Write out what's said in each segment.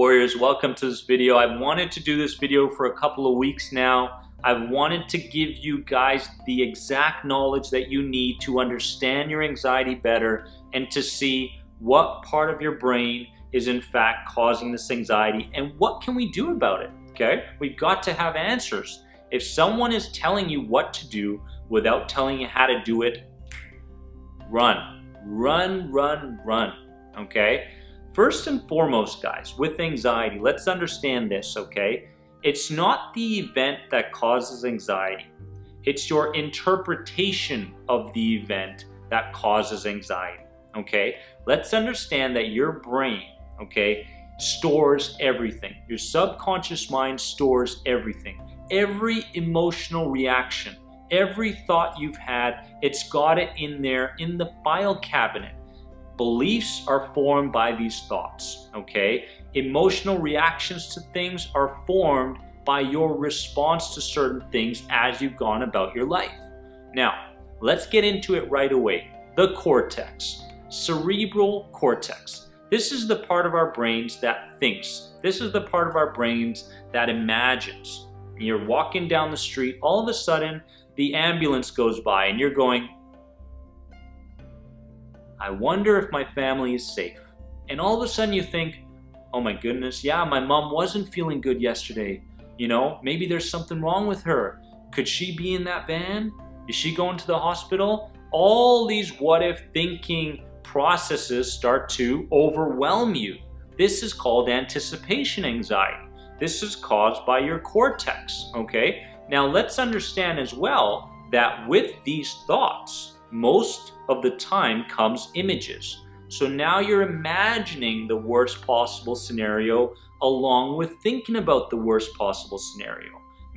Warriors, welcome to this video. I've wanted to do this video for a couple of weeks now. I've wanted to give you guys the exact knowledge that you need to understand your anxiety better and to see what part of your brain is in fact causing this anxiety and what can we do about it, okay? We've got to have answers. If someone is telling you what to do without telling you how to do it, run, okay? First and foremost, guys, with anxiety, let's understand this, okay? It's not the event that causes anxiety. It's your interpretation of the event that causes anxiety, okay? Let's understand that your brain, okay, stores everything. Your subconscious mind stores everything. Every emotional reaction, every thought you've had, it's got it in there in the file cabinet. Beliefs are formed by these thoughts, okay? Emotional reactions to things are formed by your response to certain things as you've gone about your life. Now, let's get into it right away. The cortex, cerebral cortex. This is the part of our brains that thinks. This is the part of our brains that imagines. You're walking down the street, all of a sudden, the ambulance goes by and you're going, I wonder if my family is safe. And all of a sudden you think, oh my goodness, yeah, my mom wasn't feeling good yesterday. You know, maybe there's something wrong with her. Could she be in that van? Is she going to the hospital? All these what if thinking processes start to overwhelm you. This is called anticipation anxiety. This is caused by your cortex, okay? Now let's understand as well that with these thoughts, most of the time comes images. So now you're imagining the worst possible scenario along with thinking about the worst possible scenario.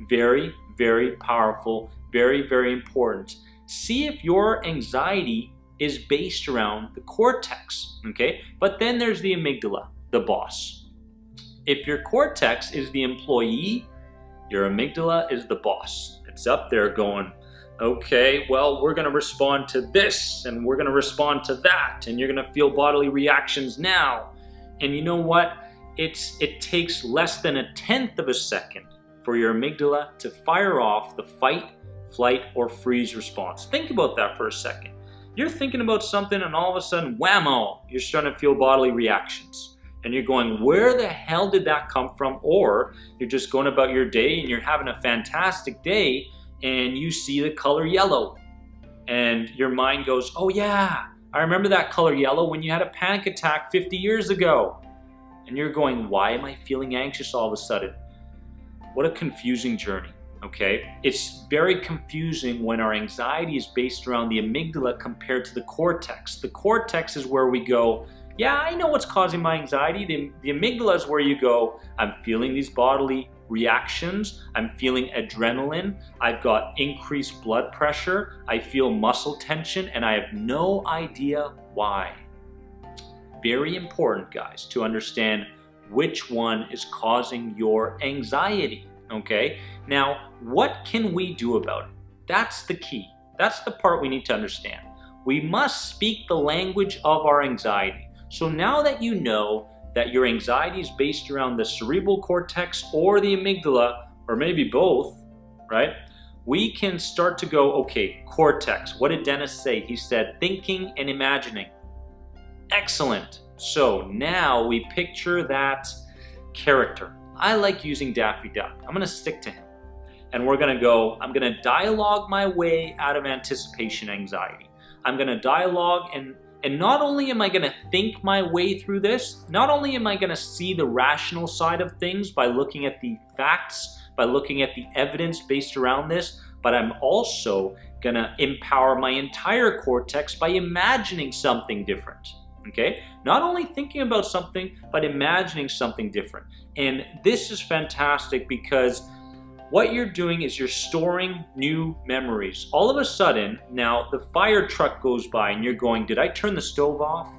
Very, very powerful, very, very important. See if your anxiety is based around the cortex, okay? But then there's the amygdala, the boss. If your cortex is the employee, your amygdala is the boss. It's up there going, okay, well, we're gonna respond to this and we're gonna respond to that and you're gonna feel bodily reactions now. And you know what? It takes less than 1/10 of a second for your amygdala to fire off the fight, flight, or freeze response. Think about that for a second. You're thinking about something and all of a sudden, whammo, you're starting to feel bodily reactions. And you're going, where the hell did that come from? Or you're just going about your day and you're having a fantastic day and you see the color yellow. And your mind goes, oh yeah, I remember that color yellow when you had a panic attack 50 years ago. And you're going, why am I feeling anxious all of a sudden? What a confusing journey, okay? It's very confusing when our anxiety is based around the amygdala compared to the cortex. The cortex is where we go, yeah, I know what's causing my anxiety. The amygdala is where you go, I'm feeling these bodily reactions, I'm feeling adrenaline, I've got increased blood pressure, I feel muscle tension, and I have no idea why. Very important, guys, to understand which one is causing your anxiety, okay? Now, what can we do about it? That's the key. That's the part we need to understand. We must speak the language of our anxiety. So now that you know that your anxiety is based around the cerebral cortex or the amygdala, or maybe both, right? We can start to go, okay, cortex, what did Dennis say? He said thinking and imagining. Excellent. So now we picture that character. I like using Daffy Duck. I'm gonna stick to him. And we're gonna go, I'm gonna dialogue my way out of anticipation anxiety. I'm gonna dialogue and not only am I going to think my way through this, not only am I going to see the rational side of things by looking at the facts, by looking at the evidence based around this, but I'm also going to empower my entire cortex by imagining something different, okay? Not only thinking about something, but imagining something different. And this is fantastic because what you're doing is you're storing new memories. All of a sudden, now the fire truck goes by and you're going, did I turn the stove off?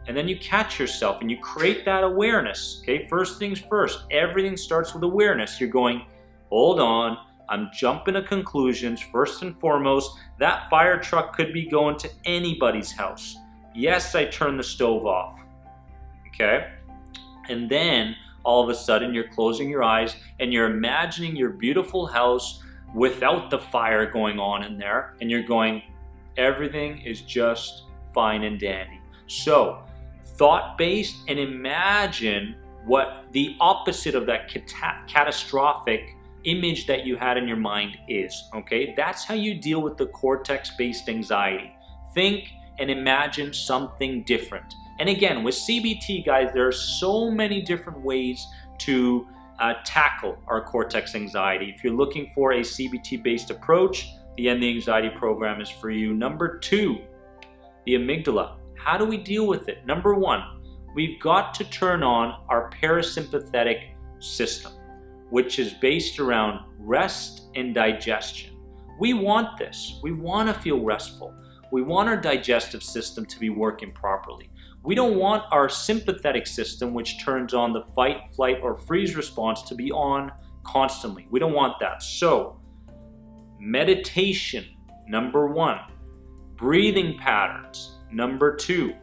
And then you catch yourself and you create that awareness, okay? First things first, everything starts with awareness. You're going, hold on, I'm jumping to conclusions. First and foremost, that fire truck could be going to anybody's house. Yes, I turned the stove off, okay? And then all of a sudden you're closing your eyes and you're imagining your beautiful house without the fire going on in there, and you're going, everything is just fine and dandy. So thought-based, and imagine what the opposite of that catastrophic image that you had in your mind is, okay? That's how you deal with the cortex-based anxiety. Think and imagine something different. And again, with CBT, guys, there are so many different ways to tackle our cortex anxiety. If you're looking for a CBT-based approach, the End the Anxiety program is for you. Number 2, the amygdala. How do we deal with it? Number 1, we've got to turn on our parasympathetic system, which is based around rest and digestion. We want this. We want to feel restful. We want our digestive system to be working properly. We don't want our sympathetic system, which turns on the fight, flight, or freeze response, to be on constantly. We don't want that. So, meditation, number 1. Breathing patterns, number 2.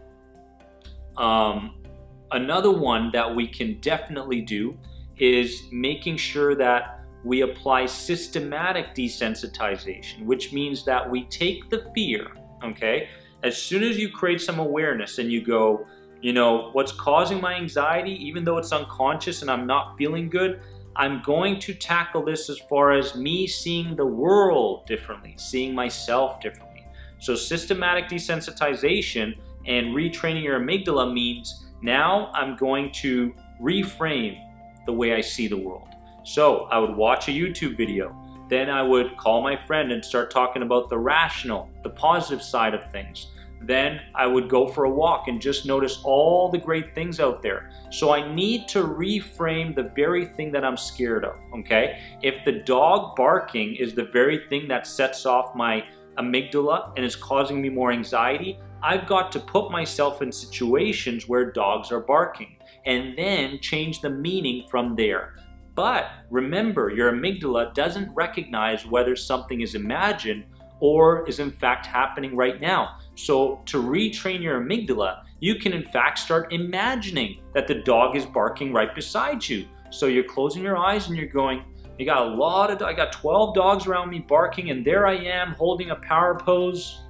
Another one that we can definitely do is making sure that we apply systematic desensitization, which means that we take the fear, okay? As soon as you create some awareness and you go, you know, what's causing my anxiety, even though it's unconscious and I'm not feeling good, I'm going to tackle this as far as me seeing the world differently, seeing myself differently. So systematic desensitization and retraining your amygdala means now I'm going to reframe the way I see the world. So I would watch a YouTube video. Then I would call my friend and start talking about the rational, the positive side of things. Then I would go for a walk and just notice all the great things out there. So I need to reframe the very thing that I'm scared of, okay? If the dog barking is the very thing that sets off my amygdala and is causing me more anxiety, I've got to put myself in situations where dogs are barking and then change the meaning from there. But remember, your amygdala doesn't recognize whether something is imagined or is in fact happening right now. So to retrain your amygdala, you can in fact start imagining that the dog is barking right beside you. So you're closing your eyes and you're going, I got 12 dogs around me barking, and there I am holding a power pose,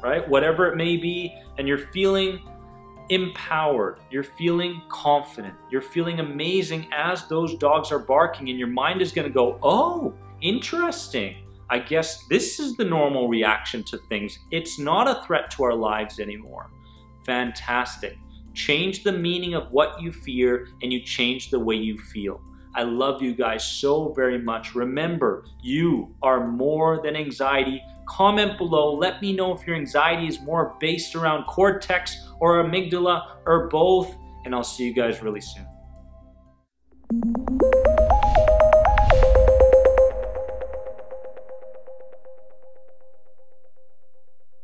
right? Whatever it may be, and you're feeling empowered, you're feeling confident, you're feeling amazing as those dogs are barking, and your mind is going to go, oh, interesting. I guess this is the normal reaction to things. It's not a threat to our lives anymore. Fantastic. Change the meaning of what you fear and you change the way you feel. I love you guys so very much. Remember, you are more than anxiety. Comment below. Let me know if your anxiety is more based around cortex or amygdala or both. And I'll see you guys really soon.